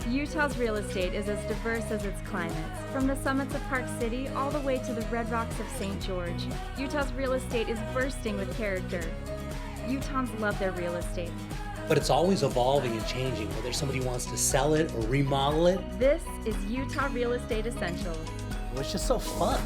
Utah's real estate is as diverse as its climates. From the summits of Park City all the way to the red rocks of St. George, Utah's real estate is bursting with character. Utahns love their real estate. But it's always evolving and changing, whether somebody wants to sell it or remodel it. This is Utah Real Estate Essentials. Well, it's just so fun.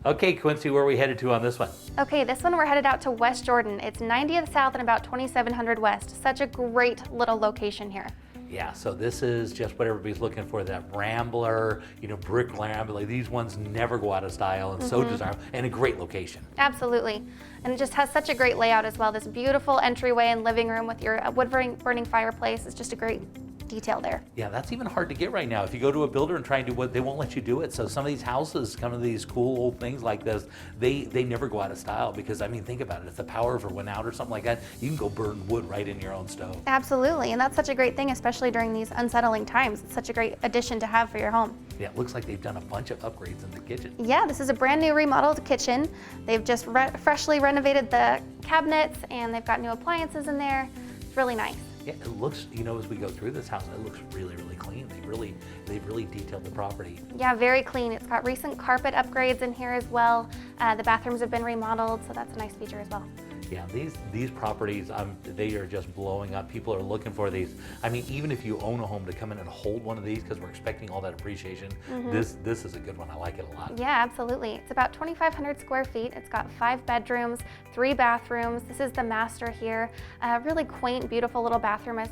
Okay, Quincy, where are we headed to on this one? Okay, this one we're headed out to West Jordan. It's 90th South and about 2700 West. Such a great little location here. Yeah, so this is just what everybody's looking for, that rambler, brick rambler. These ones never go out of style and so desirable, and a great location. Absolutely. And it just has such a great layout as well. This beautiful entryway and living room with your wood-burning fireplace. It's just a great detail there. Yeah, that's even hard to get right now. If you go to a builder and try and do what, they won't let you do it. So some of these houses, some of these cool old things like this, they never go out of style because, I mean, think about it. If the power ever went out or something like that, you can go burn wood right in your own stove. Absolutely, and that's such a great thing, especially during these unsettling times. It's such a great addition to have for your home. Yeah, it looks like they've done a bunch of upgrades in the kitchen. Yeah, this is a brand new remodeled kitchen. They've just freshly renovated the cabinets and they've got new appliances in there. It's really nice. Yeah, it looks, as we go through this house, it looks really, really clean. They've really detailed the property. Yeah, very clean. It's got recent carpet upgrades in here as well. The bathrooms have been remodeled, so that's a nice feature as well. Yeah, these properties, they are just blowing up. People are looking for these. I mean, even if you own a home, to come in and hold one of these, because we're expecting all that appreciation, this is a good one. I like it a lot. Yeah, absolutely. It's about 2,500 square feet. It's got 5 bedrooms, 3 bathrooms. This is the master here. Really quaint, beautiful little bathroom is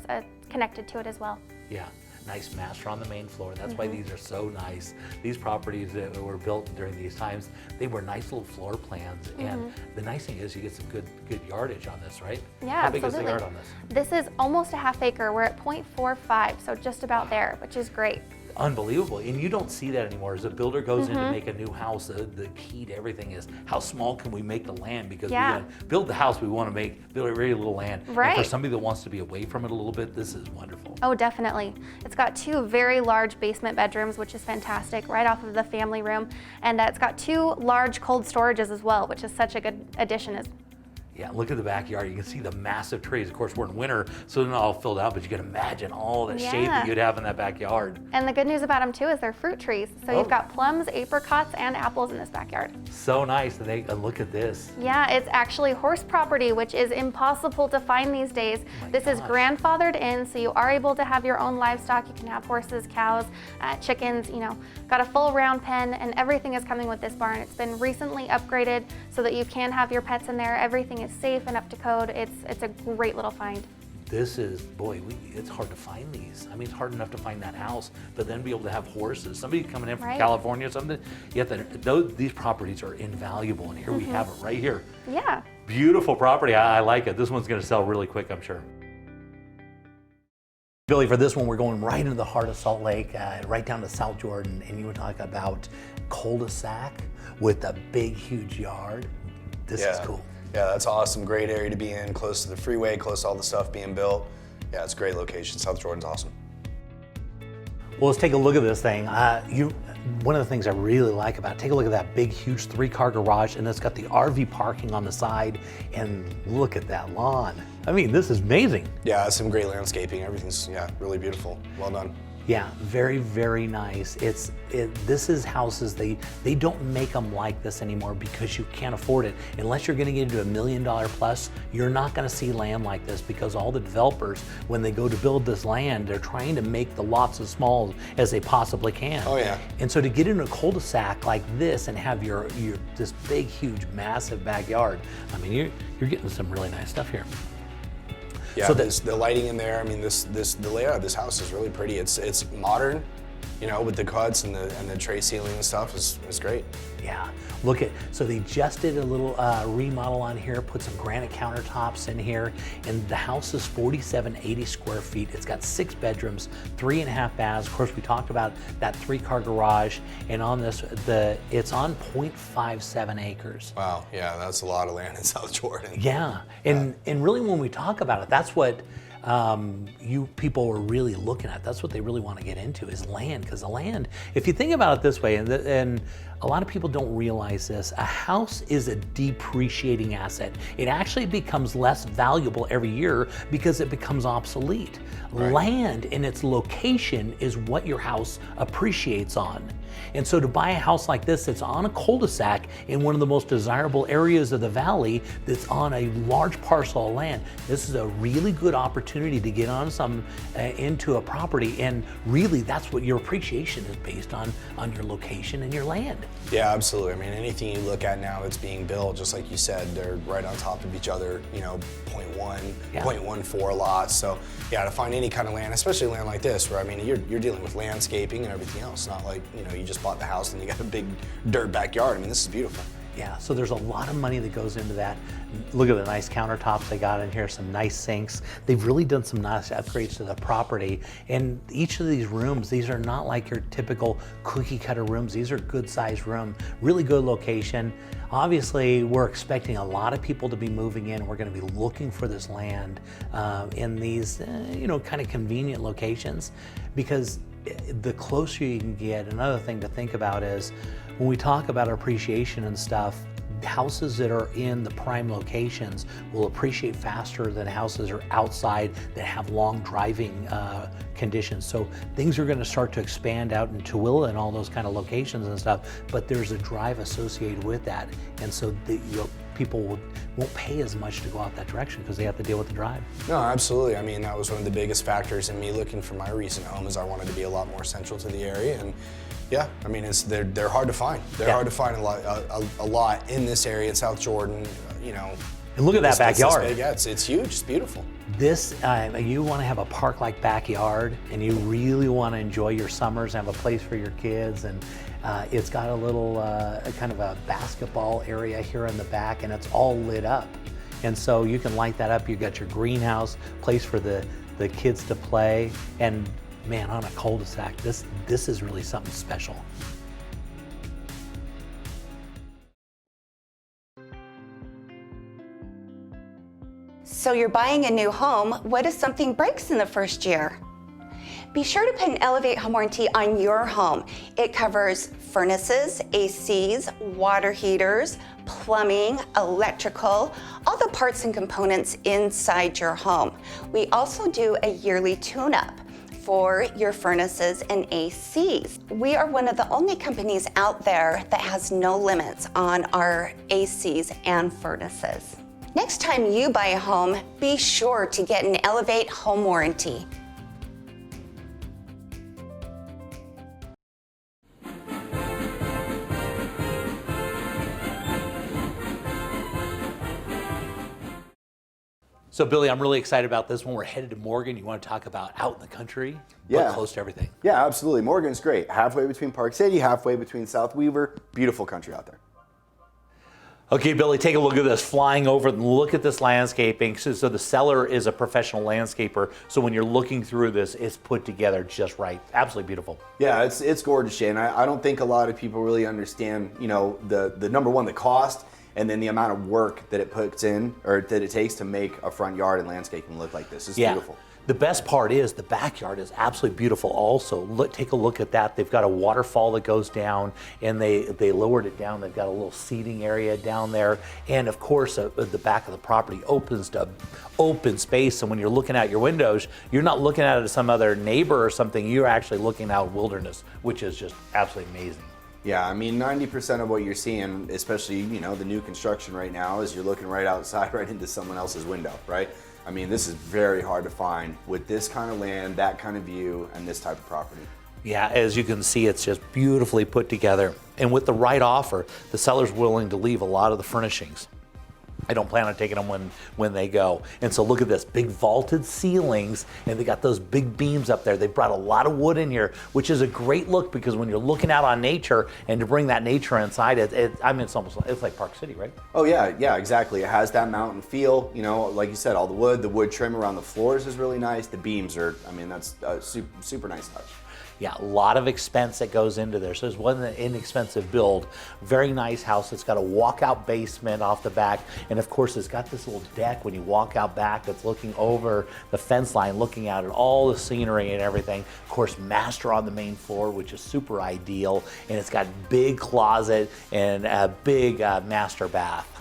connected to it as well. Yeah. Nice master on the main floor. That's why these are so nice. These properties that were built during these times, they were nice little floor plans. And the nice thing is you get some good yardage on this, right? Yeah, How big absolutely. is the yard on this? This is almost a half acre. We're at 0.45, so just about there, which is great. Unbelievable. And you don't see that anymore. As a builder goes in to make a new house, the key to everything is how small can we make the land? Because we gotta build the house, we want to build a very little land. Right. And for somebody that wants to be away from it a little bit, this is wonderful. Oh, definitely. It's got 2 very large basement bedrooms, which is fantastic, right off of the family room. And it's got 2 large cold storages as well, which is such a good addition. Yeah, look at the backyard. You can see the massive trees. Of course, we're in winter, so they're not all filled out, but you can imagine all the shade that you'd have in that backyard. And the good news about them too is they're fruit trees. So you've got plums, apricots, and apples in this backyard. So nice. And look at this. Yeah, it's actually horse property, which is impossible to find these days. This is grandfathered in, so you are able to have your own livestock. You can have horses, cows, chickens, got a full round pen, and everything is coming with this barn. It's been recently upgraded so that you can have your pets in there. Everything is safe and up to code. It's a great little find. This is, boy, it's hard to find these. I mean, it's hard enough to find that house, but then be able to have horses. Somebody coming in from California or something, these properties are invaluable, and here we have it right here. Yeah. Beautiful property. I like it. This one's going to sell really quick, I'm sure. Billy, for this one, we're going right into the heart of Salt Lake, right down to South Jordan, and you would talk about cul-de-sac with a big, huge yard. This is cool. Yeah, that's awesome. Great area to be in, close to the freeway, close to all the stuff being built. Yeah, it's a great location. South Jordan's awesome. Well, let's take a look at this thing. One of the things I really like about it, take a look at that big, huge 3-car garage, and it's got the RV parking on the side, and look at that lawn. I mean, this is amazing. Yeah, some great landscaping. Everything's, really beautiful. Well done. Yeah, very, very nice. This is houses, they don't make them like this anymore because you can't afford it. Unless you're gonna get into $1 million plus, you're not gonna see land like this because all the developers, when they go to build this land, they're trying to make the lots as small as they possibly can. Oh yeah. And so to get in a cul-de-sac like this and have your this big, huge, massive backyard, I mean, you're getting some really nice stuff here. Yeah, so the lighting in there, I mean, the layout of this house is really pretty. It's modern, you know, with the cuts and the tray ceiling and stuff is great. Yeah, look at, so they just did a little remodel on here, put some granite countertops in here, and the house is 4,780 square feet. It's got 6 bedrooms, 3.5 baths. Of course, we talked about that 3-car garage, and on this, it's on 0.57 acres. Wow, yeah, that's a lot of land in South Jordan. Yeah, and really when we talk about it, that's what you people are really looking at. That's what they really want to get into is land, because the land, if you think about it this way, and a lot of people don't realize this, a house is a depreciating asset. It actually becomes less valuable every year because it becomes obsolete. Right. Land in its location is what your house appreciates on. And so to buy a house like this that's on a cul-de-sac in one of the most desirable areas of the valley, that's on a large parcel of land, this is a really good opportunity to get on into a property, and really that's what your appreciation is based on your location and your land. Yeah, absolutely. I mean, anything you look at now that's being built, just like you said, they're right on top of each other, you know, 0.1, yeah. 0.14 lots. So yeah, to find any kind of land, especially land like this, where I mean, you're dealing with landscaping and everything else, not like, you know, you just bought the house and you got a big dirt backyard. I mean, this is beautiful. Yeah, so there's a lot of money that goes into that. Look at the nice countertops they got in here, some nice sinks. They've really done some nice upgrades to the property. And each of these rooms, these are not like your typical cookie cutter rooms. These are good sized rooms, really good location. Obviously, we're expecting a lot of people to be moving in. We're gonna be looking for this land in these, you know, kind of convenient locations, because the closer you can get. Another thing to think about is when we talk about appreciation and stuff, houses that are in the prime locations will appreciate faster than houses that are outside that have long driving conditions. So things are going to start to expand out in Tooele and all those kind of locations and stuff, but there's a drive associated with that. And so people won't pay as much to go out that direction because they have to deal with the drive. No, absolutely. I mean, that was one of the biggest factors in me looking for my recent home, is I wanted to be a lot more central to the area. And yeah, I mean, they're hard to find. They're hard to find a lot in this area in South Jordan, you know. And look at that backyard. Yeah, it's huge, it's beautiful. This, you want to have a park-like backyard, and you really want to enjoy your summers, have a place for your kids, and it's got a little kind of a basketball area here in the back, and it's all lit up. And so you can light that up. You've got your greenhouse, place for the kids to play, and man, on a cul-de-sac, this is really something special. So you're buying a new home. What if something breaks in the first year? Be sure to put an Elevate home warranty on your home. It covers furnaces, ACs, water heaters, plumbing, electrical, all the parts and components inside your home. We also do a yearly tune-up for your furnaces and ACs. We are one of the only companies out there that has no limits on our ACs and furnaces. Next time you buy a home, be sure to get an Elevate home warranty. So Billy, I'm really excited about this one. We're headed to Morgan. You want to talk about out in the country, but close to everything. Yeah, absolutely. Morgan's great. Halfway between Park City, halfway between South Weaver. Beautiful country out there. Okay, Billy, take a look at this, flying over and look at this landscaping. So the seller is a professional landscaper. So when you're looking through this, it's put together just right. Absolutely beautiful. Yeah, it's gorgeous, Shane. I don't think a lot of people really understand, you know, the number one, the cost, and then the amount of work that it puts in, or that it takes to make a front yard and landscaping look like this. It's beautiful. The best part is the backyard is absolutely beautiful also. Take a look at that. They've got a waterfall that goes down, and they lowered it down. They've got a little seating area down there. And of course, the back of the property opens to open space. And when you're looking out your windows, you're not looking at it as some other neighbor or something. You're actually looking out wilderness, which is just absolutely amazing. Yeah, I mean, 90% of what you're seeing, especially, you know, the new construction right now, is you're looking right outside, right into someone else's window, right? I mean, this is very hard to find with this kind of land, that kind of view, and this type of property. Yeah, as you can see, it's just beautifully put together. And with the right offer, the seller's willing to leave a lot of the furnishings. I don't plan on taking them when they go. And so look at this, big vaulted ceilings, and they got those big beams up there. They brought a lot of wood in here, which is a great look because when you're looking out on nature and to bring that nature inside, I mean, it's like Park City, right? Oh yeah, exactly. It has that mountain feel, you know, like you said, all the wood trim around the floors is really nice. The beams are, I mean, that's a super nice touch. Yeah, a lot of expense that goes into there. So it wasn't an inexpensive build. Very nice house. It's got a walkout basement off the back. And of course, it's got this little deck when you walk out back that's looking over the fence line, looking out at all the scenery and everything. Of course, master on the main floor, which is super ideal. And it's got big closet and a big master bath.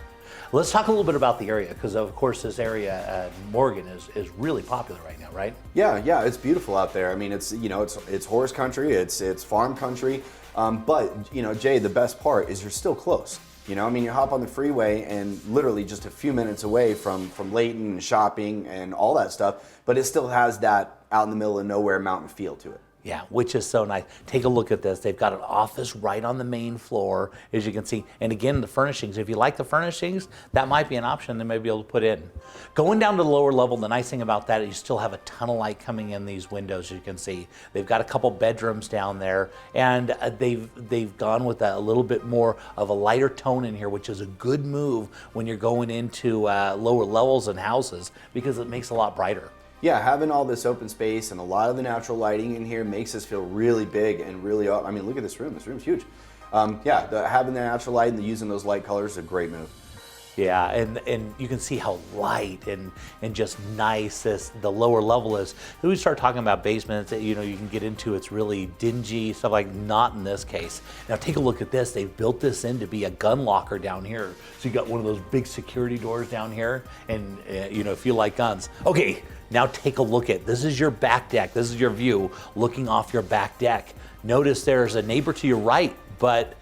Let's talk a little bit about the area, because of course this area, Morgan, is really popular right now, right? Yeah, it's beautiful out there. I mean, it's, you know, it's horse country, it's farm country, but you know, Jay, the best part is you're still close. You know, I mean, you hop on the freeway and literally just a few minutes away from Layton and shopping and all that stuff, but it still has that out in the middle of nowhere mountain feel to it. Yeah, which is so nice. Take a look at this. They've got an office right on the main floor, as you can see. And again, the furnishings, if you like the furnishings, that might be an option they may be able to put in. Going down to the lower level, the nice thing about that is you still have a ton of light coming in these windows, as you can see. They've got a couple bedrooms down there, and they've gone with a little bit more of a lighter tone in here, which is a good move when you're going into lower levels in houses, because it makes it a lot brighter. Yeah, having all this open space and a lot of the natural lighting in here makes us feel really big and really, I mean, look at this room. This room's huge. Yeah, having the natural light and using those light colors is a great move. Yeah, and you can see how light and just nice the lower level is. When we start talking about basements that, you know, you can get into, it's really dingy, stuff like, not in this case. Now take a look at this. They've built this in to be a gun locker down here. So you got one of those big security doors down here, and you know, if you like guns. Okay, now take a look at, this is your back deck. This is your view looking off your back deck. Notice there's a neighbor to your right, but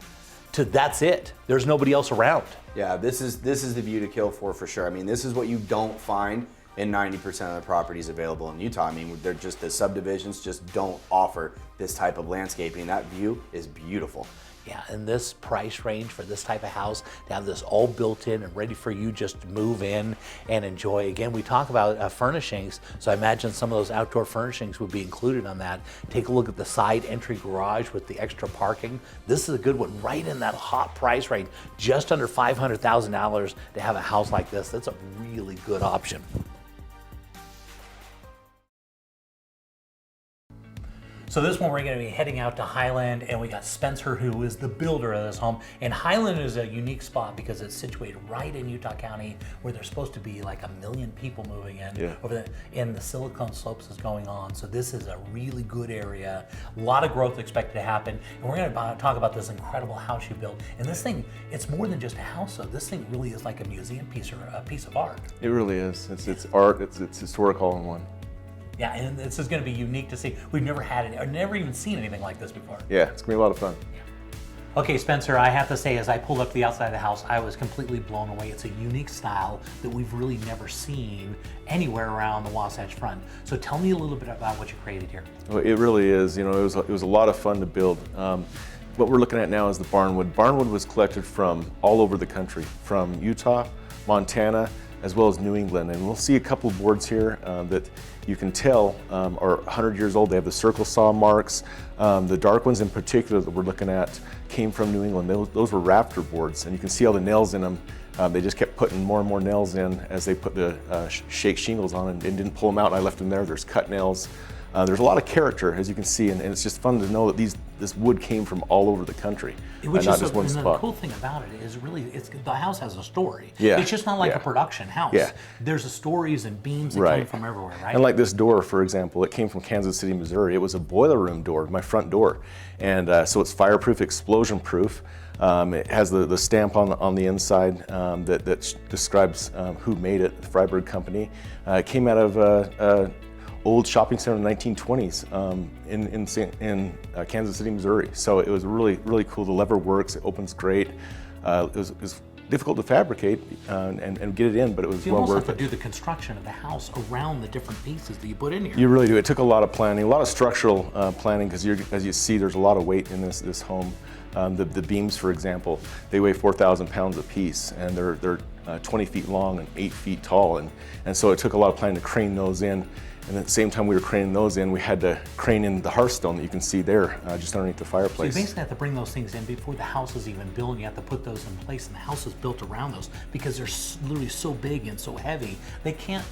that's it. There's nobody else around. Yeah, this is the view to kill for sure. I mean, this is what you don't find in 90% of the properties available in Utah. I mean, they're just, the subdivisions just don't offer this type of landscaping. That view is beautiful. Yeah, and this price range for this type of house, to have this all built in and ready for you just to move in and enjoy. Again, we talk about furnishings, so I imagine some of those outdoor furnishings would be included on that. Take a look at the side entry garage with the extra parking. This is a good one, right in that hot price range, just under $500,000 to have a house like this. That's a really good option. So this one, we're going to be heading out to Highland, and we got Spencer, who is the builder of this home. And Highland is a unique spot because it's situated right in Utah County, where there's supposed to be like 1 million people moving in. Yeah. And the Silicon Slopes is going on. So this is a really good area. A lot of growth expected to happen. And we're going to talk about this incredible house you built. And this thing, it's more than just a house, though. This thing really is like a museum piece or a piece of art. It really is. It's art. It's historic all in one. Yeah, and this is going to be unique to see. We've never had it, or never even seen anything like this before. Yeah, it's gonna be a lot of fun. Okay, Spencer, I have to say, as I pulled up to the outside of the house, I was completely blown away. It's a unique style that we've really never seen anywhere around the Wasatch Front. So tell me a little bit about what you created here. Well, it really is. You know, it was a lot of fun to build. What we're looking at now is the barnwood. Barnwood was collected from all over the country, from Utah, Montana, as well as New England. And we'll see a couple of boards here that you can tell are 100 years old. They have the circle saw marks. The dark ones in particular that we're looking at came from New England. Those were rafter boards, and you can see all the nails in them. They just kept putting more and more nails in as they put the shake shingles on and didn't pull them out, and I left them there. There's cut nails. There's a lot of character, as you can see, and it's just fun to know that this wood came from all over the country, Which not is just one and spot. the cool thing about it is really, the house has a story. Yeah, It's just not like yeah. a production house. Yeah. There's stories and beams that Right. come from everywhere, right? And like this door, for example, it came from Kansas City, Missouri. It was a boiler room door, my front door. And so it's fireproof, explosion proof. It has the stamp on the inside that describes who made it, the Freiberg Company. It came out of old shopping center in the 1920s in Kansas City, Missouri. So it was really, really cool. The lever works, it opens great. It was difficult to fabricate and get it in, but it was You well almost worth have it. to do the construction of the house around the different pieces that you put in here. You really do. It took a lot of planning, a lot of structural planning, because as you see, there's a lot of weight in this home. The beams, for example, they weigh 4,000 pounds a piece, and they're 20 feet long and 8 feet tall, and so it took a lot of planning to crane those in. And at the same time we were craning those in, we had to crane in the hearthstone that you can see there, just underneath the So fireplace. you basically have to bring those things in before the house is even built. You have to put those in place, and the house is built around those because they're literally so big and so heavy. They can't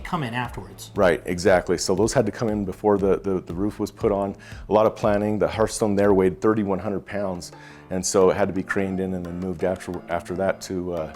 come in afterwards. Right, exactly. So those had to come in before the roof was put on. A lot of planning. The hearthstone there weighed 3,100 pounds, and so it had to be craned in and then moved after that to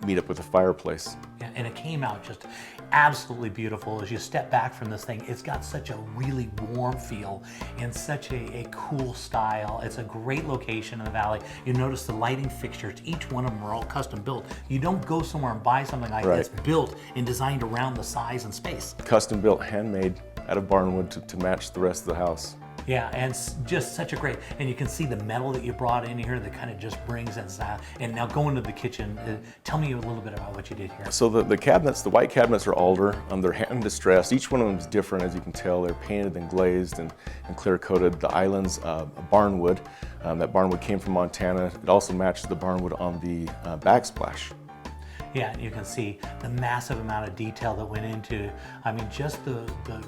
meet up with the fireplace. Yeah, and it came out just absolutely beautiful. As you step back from this thing, it's got such a really warm feel and such a cool style. It's a great location in the valley. You notice the lighting fixtures, each one of them are all custom built. You don't go somewhere and buy something like this built and designed around the size and space. Custom built, handmade out of barnwood to match the rest of the house. Yeah, and just such a great, and you can see the metal that you brought in here that kind of just brings that style. And now going to the kitchen, tell me a little bit about what you did here. So the cabinets, the white cabinets are alder. They're hand distressed. Each one of them is different, as you can tell. They're painted and glazed and clear coated. The island's barnwood. That barnwood came from Montana. It also matches the barnwood on the backsplash. Yeah, you can see the massive amount of detail that went into, I mean, just the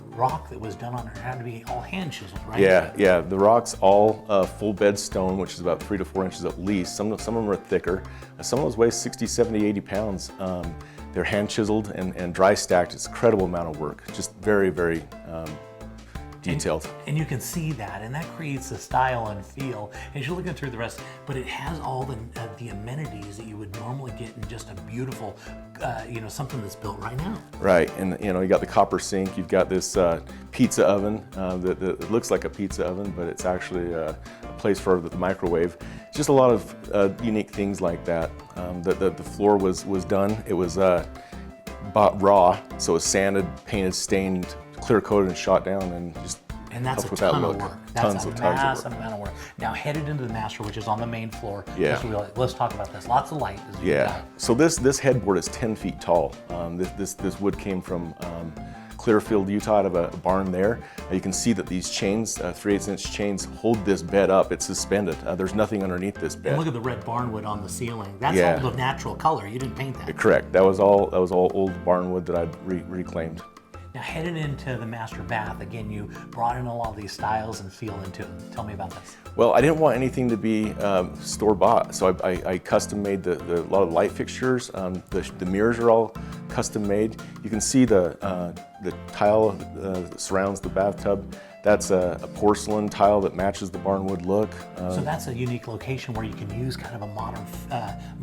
rock that was done on it had to be all hand chiseled, right? Yeah. The rock's all full bed stone, which is about 3 to 4 inches at least. Some of them are thicker. Some of those weigh 60, 70, 80 pounds. They're hand chiseled and dry stacked. It's an incredible amount of work. Just very, very detailed. And you can see that, and that creates a style and feel as you're looking through the rest. But it has all the amenities that you would normally get in just a beautiful, something that's built right now. Right, and you got the copper sink. You've got this pizza oven that looks like a pizza oven, but it's actually a place for the microwave. Just a lot of unique things like that. The floor was done. It was bought raw, so it was sanded, painted, stained, clear coated and shot down, and that's helped a with ton that of look. work. That's a Tons massive of work. amount of work. Now headed into the master, which is on the main floor. Yeah. Let's talk about this. Lots of light. Yeah. So this headboard is 10 feet tall. This wood came from Clearfield, Utah, out of a barn there. You can see that these chains, 3/8-inch chains, hold this bed up. It's suspended. There's nothing underneath this bed. And look at the red barnwood on the ceiling. That's all the natural color. You didn't paint that. Correct. That was all old barnwood that I'd reclaimed. Now headed into the master bath, again, you brought in a lot of these styles and feel into it. Tell me about this. Well, I didn't want anything to be store-bought, so I custom-made a lot of light fixtures. The mirrors are all custom-made. You can see the tile that surrounds the bathtub. That's a porcelain tile that matches the barnwood look. So that's a unique location where you can use kind of a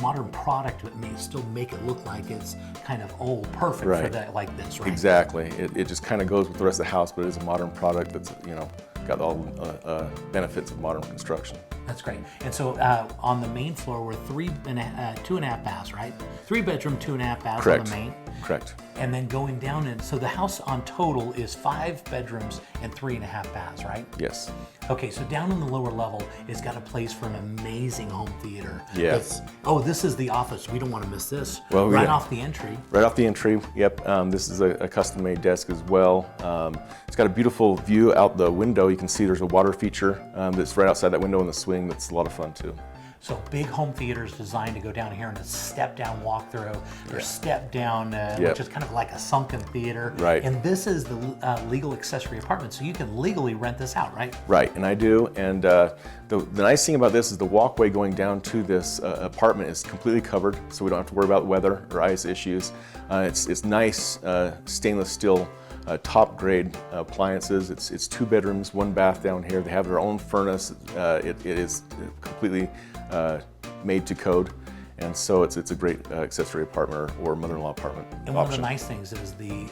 modern product, but still make it look like it's kind of old, perfect for that, like this, right? Exactly. It just kind of goes with the rest of the house, but it is a modern product that's got all benefits of modern construction. That's great. And so on the main floor were 2.5 baths, right? 3 bedroom, 2.5 baths on the main. Correct. And then going down, and so the house on total is 5 bedrooms and 3.5 baths, right? Yes. Okay, so down in the lower level, it's got a place for an amazing home theater. Yes. This is the office. We don't want to miss this. Well, off the entry. Right off the entry, yep. This is a custom-made desk as well. It's got a beautiful view out the window. You can see there's a water feature that's right outside that window in the swing. That's a lot of fun too. So big home theaters designed to go down here and a step-down walkthrough or step-down, which is kind of like a sunken theater. Right. And this is the legal accessory apartment, so you can legally rent this out, right? Right, and I do. And the nice thing about this is the walkway going down to this apartment is completely covered, so we don't have to worry about weather or ice issues. It's nice stainless steel top grade appliances. It's 2 bedrooms, 1 bath down here. They have their own furnace. It is completely made to code, and so it's a great accessory apartment or mother-in-law apartment. And one of the nice things is the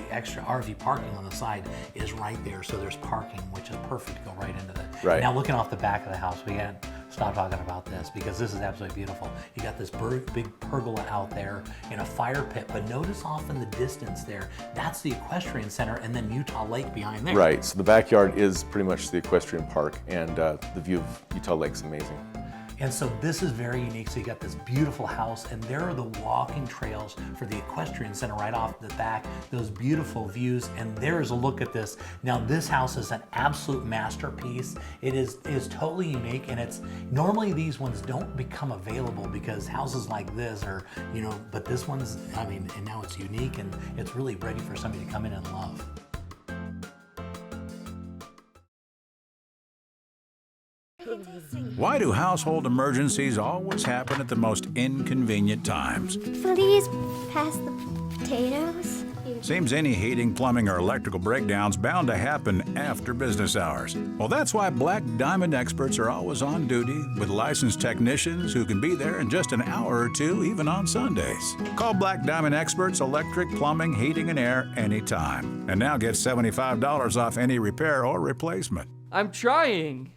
extra RV parking on the side is right there, so there's parking, which is perfect to go right into the. Right. Now looking off the back of the house, we can't stop talking about this because this is absolutely beautiful. You got this big pergola out there in a fire pit, but notice off in the distance there, that's the equestrian center, and then Utah Lake behind there. Right, so the backyard is pretty much the equestrian park, and the view of Utah Lake's amazing. And so this is very unique. So you got this beautiful house, and there are the walking trails for the equestrian center right off the back, those beautiful views, and there's a look at this. Now this house is an absolute masterpiece. It is totally unique, and it's normally these ones don't become available because houses like this are, you know, but this one's, I mean, and now it's unique and it's really ready for somebody to come in and love. Why do household emergencies always happen at the most inconvenient times? Please pass the potatoes. Seems any heating, plumbing, or electrical breakdown's bound to happen after business hours. Well, that's why Black Diamond experts are always on duty with licensed technicians who can be there in just an hour or two, even on Sundays. Call Black Diamond experts, electric, plumbing, heating, and air anytime. And now get $75 off any repair or replacement. I'm trying.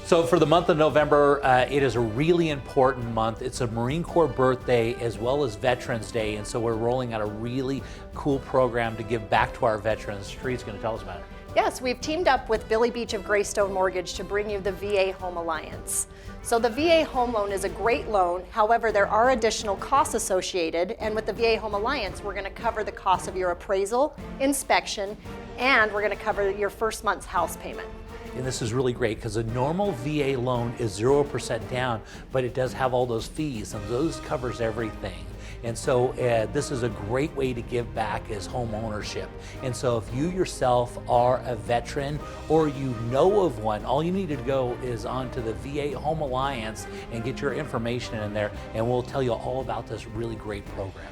So for the month of November, it is a really important month. It's a Marine Corps birthday as well as Veterans Day, and so we're rolling out a really cool program to give back to our veterans. Shree's going to tell us about it. Yes, we've teamed up with Billy Beach of Greystone Mortgage to bring you the VA Home Alliance. So the VA Home Loan is a great loan. However, there are additional costs associated, and with the VA Home Alliance, we're going to cover the cost of your appraisal, inspection, and we're going to cover your first month's house payment. And this is really great because a normal VA loan is 0% down, but it does have all those fees, and those covers everything. And so this is a great way to give back as home ownership. And so if you yourself are a veteran or you know of one, all you need to go is onto the VA Home Alliance and get your information in there, and we'll tell you all about this really great program.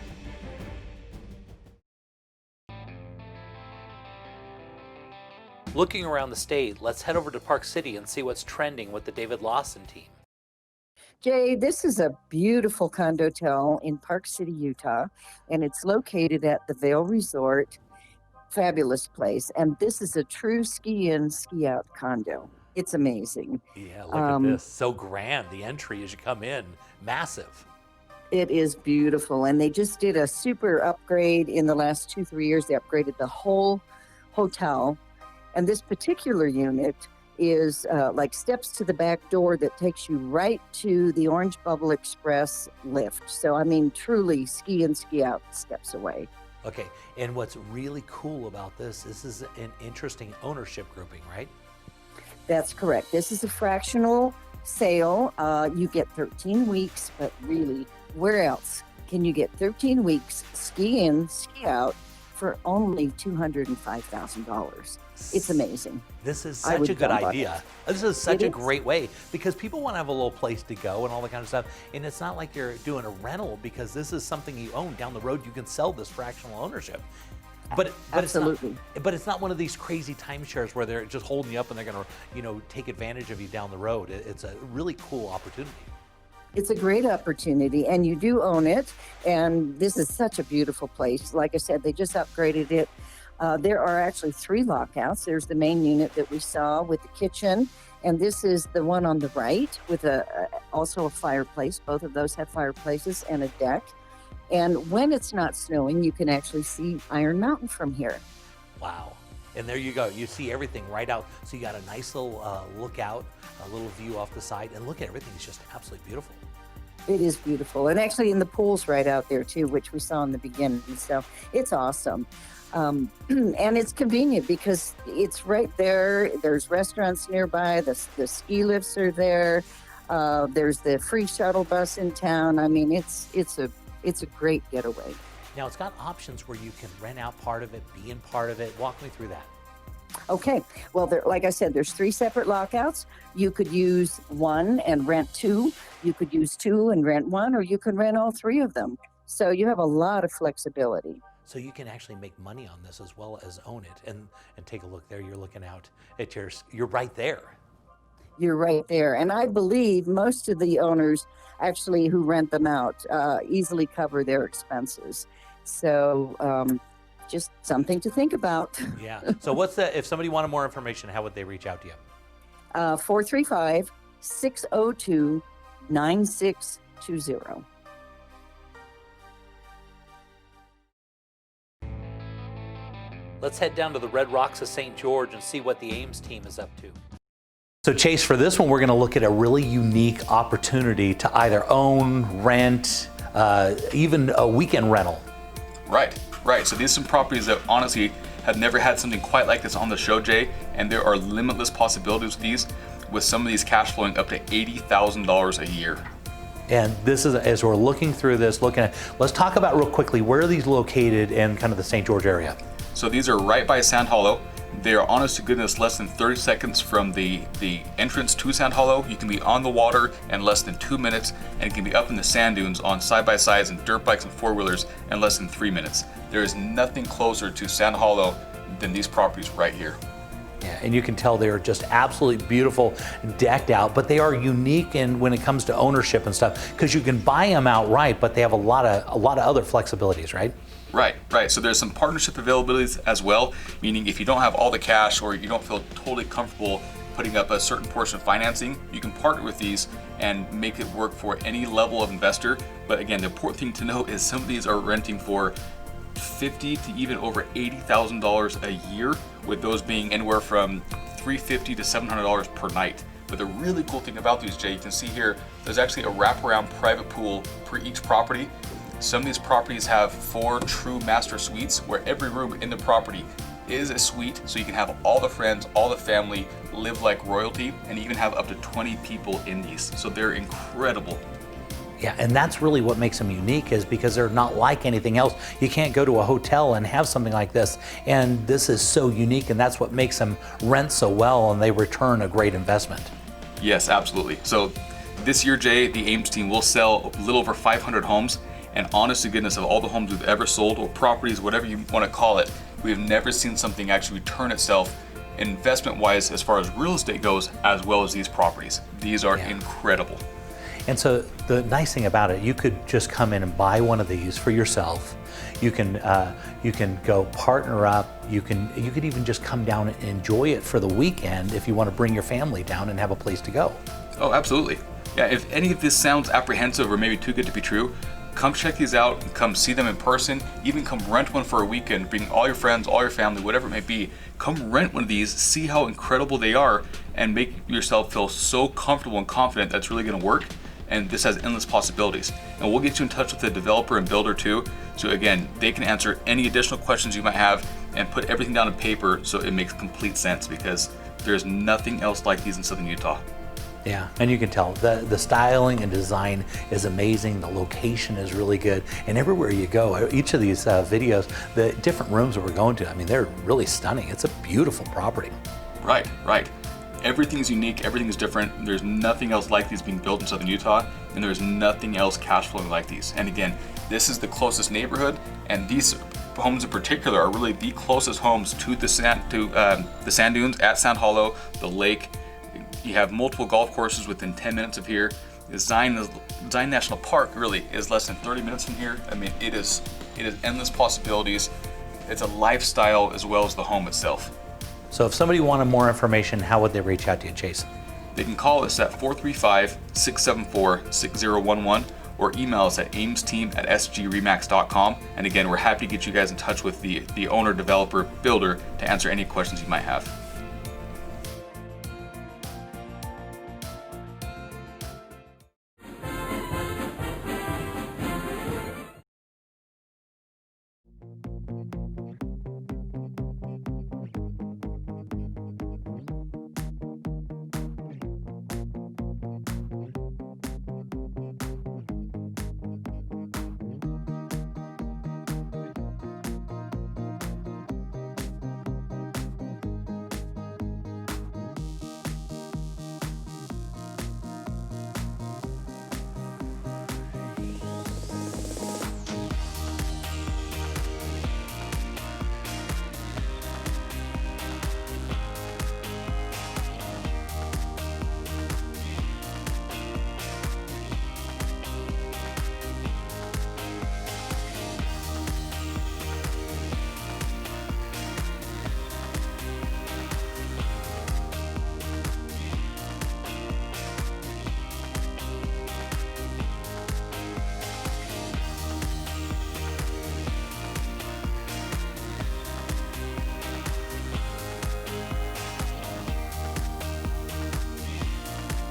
Looking around the state, let's head over to Park City and see what's trending with the David Lawson team. Jay, this is a beautiful condotel in Park City, Utah, and it's located at the Vail Resort. Fabulous place. And this is a true ski-in, ski-out condo. It's amazing. Yeah, look at this. So grand. The entry as you come in, massive. It is beautiful. And they just did a super upgrade in the last 2-3 years. They upgraded the whole hotel. And this particular unit is like steps to the back door that takes you right to the Orange Bubble Express lift. So, I mean, truly ski in, ski out steps away. Okay, and what's really cool about this is an interesting ownership grouping, right? That's correct. This is a fractional sale. You get 13 weeks, but really, where else can you get 13 weeks ski in, ski out for only $205,000? It's amazing. This is such a good idea. This is such a great way because people want to have a little place to go and all that kind of stuff. And it's not like you're doing a rental because this is something you own. Down the road, you can sell this fractional ownership. But absolutely. It's not one of these crazy timeshares where they're just holding you up and they're going to, take advantage of you down the road. It's a really cool opportunity. It's a great opportunity, and you do own it. And this is such a beautiful place. Like I said, they just upgraded it. There are actually 3 lockouts. There's the main unit that we saw with the kitchen, and this is the one on the right with also a fireplace. Both of those have fireplaces and a deck. And when it's not snowing, you can actually see Iron Mountain from here. Wow. And there you go. You see everything right out. So you got a nice little lookout, a little view off the side, and look at everything. It's just absolutely beautiful. It is beautiful. And actually in the pool's right out there too, which we saw in the beginning. So it's awesome. And it's convenient because it's right there. There's restaurants nearby. The ski lifts are there. There's the free shuttle bus in town. I mean, it's a great getaway. Now it's got options where you can rent out part of it, be in part of it. Walk me through that. Okay. Well, like I said, there's 3 separate lockouts. You could use 1 and rent 2. You could use 2 and rent 1, or you can rent all 3 of them. So you have a lot of flexibility. So you can actually make money on this as well as own it. And take a look there. You're looking out at you're right there. You're right there. And I believe most of the owners actually who rent them out easily cover their expenses. So just something to think about. Yeah. So if somebody wanted more information, how would they reach out to you? 435-602-9620. Let's head down to the Red Rocks of St. George and see what the Ames team is up to. So Chase, for this one, we're going to look at a really unique opportunity to either own, rent, even a weekend rental. Right. So these are some properties that honestly have never had something quite like this on the show, Jay, and there are limitless possibilities with these, with some of these cash flowing up to $80,000 a year. And this is, as we're looking through this, let's talk about real quickly, where are these located in kind of the St. George area? So these are right by Sand Hollow. They are, honest to goodness, less than 30 seconds from the entrance to Sand Hollow. You can be on the water in less than 2 minutes, and you can be up in the sand dunes on side-by-sides and dirt bikes and four-wheelers in less than 3 minutes. There is nothing closer to Sand Hollow than these properties right here. Yeah, and you can tell they're just absolutely beautiful, decked out, but they are unique when it comes to ownership and stuff, because you can buy them outright, but they have a lot of other flexibilities, right? Right. So there's some partnership availabilities as well, meaning if you don't have all the cash or you don't feel totally comfortable putting up a certain portion of financing, you can partner with these and make it work for any level of investor. But again, the important thing to note is some of these are renting for $50,000 to even over $80,000 a year, with those being anywhere from $350 to $700 per night. But the really cool thing about these, Jay, you can see here, there's actually a wraparound private pool for each property. Some of these properties have 4 true master suites where every room in the property is a suite, so you can have all the friends, all the family live like royalty, and even have up to 20 people in these. So they're incredible. Yeah, and that's really what makes them unique, is because they're not like anything else. You can't go to a hotel and have something like this, and this is so unique, and that's what makes them rent so well, and they return a great investment. Yes, absolutely. So this year, Jay, the Ames team will sell a little over 500 homes, and honest to goodness, of all the homes we've ever sold, or properties, whatever you want to call it, we have never seen something actually return itself investment-wise as far as real estate goes, as well as these properties. These are incredible. And so the nice thing about it, you could just come in and buy one of these for yourself. You can go partner up. You could even just come down and enjoy it for the weekend if you want to bring your family down and have a place to go. Oh, absolutely. Yeah, if any of this sounds apprehensive or maybe too good to be true, come check these out, come see them in person, even come rent one for a weekend, bring all your friends, all your family, whatever it may be. Come rent one of these, see how incredible they are, and make yourself feel so comfortable and confident that's really gonna work. And this has endless possibilities. And we'll get you in touch with the developer and builder too. So again, they can answer any additional questions you might have and put everything down on paper so it makes complete sense, because there's nothing else like these in Southern Utah. Yeah, and you can tell the styling and design is amazing. The location is really good, and everywhere you go, each of these videos, the different rooms that we're going to, I mean, they're really stunning. It's a beautiful property. Right. Everything's unique, everything's different. There's nothing else like these being built in Southern Utah, and there's nothing else cash flowing like these. And again, this is the closest neighborhood, and these homes in particular are really the closest homes to the sand dunes at Sand Hollow, the lake. You have multiple golf courses within 10 minutes of here. Zion National Park really is less than 30 minutes from here. I mean, it is endless possibilities. It's a lifestyle as well as the home itself. So if somebody wanted more information, how would they reach out to you, Chase? They can call us at 435-674-6011 or email us at amesteam@sgremax.com. And again, we're happy to get you guys in touch with the owner, developer, builder to answer any questions you might have.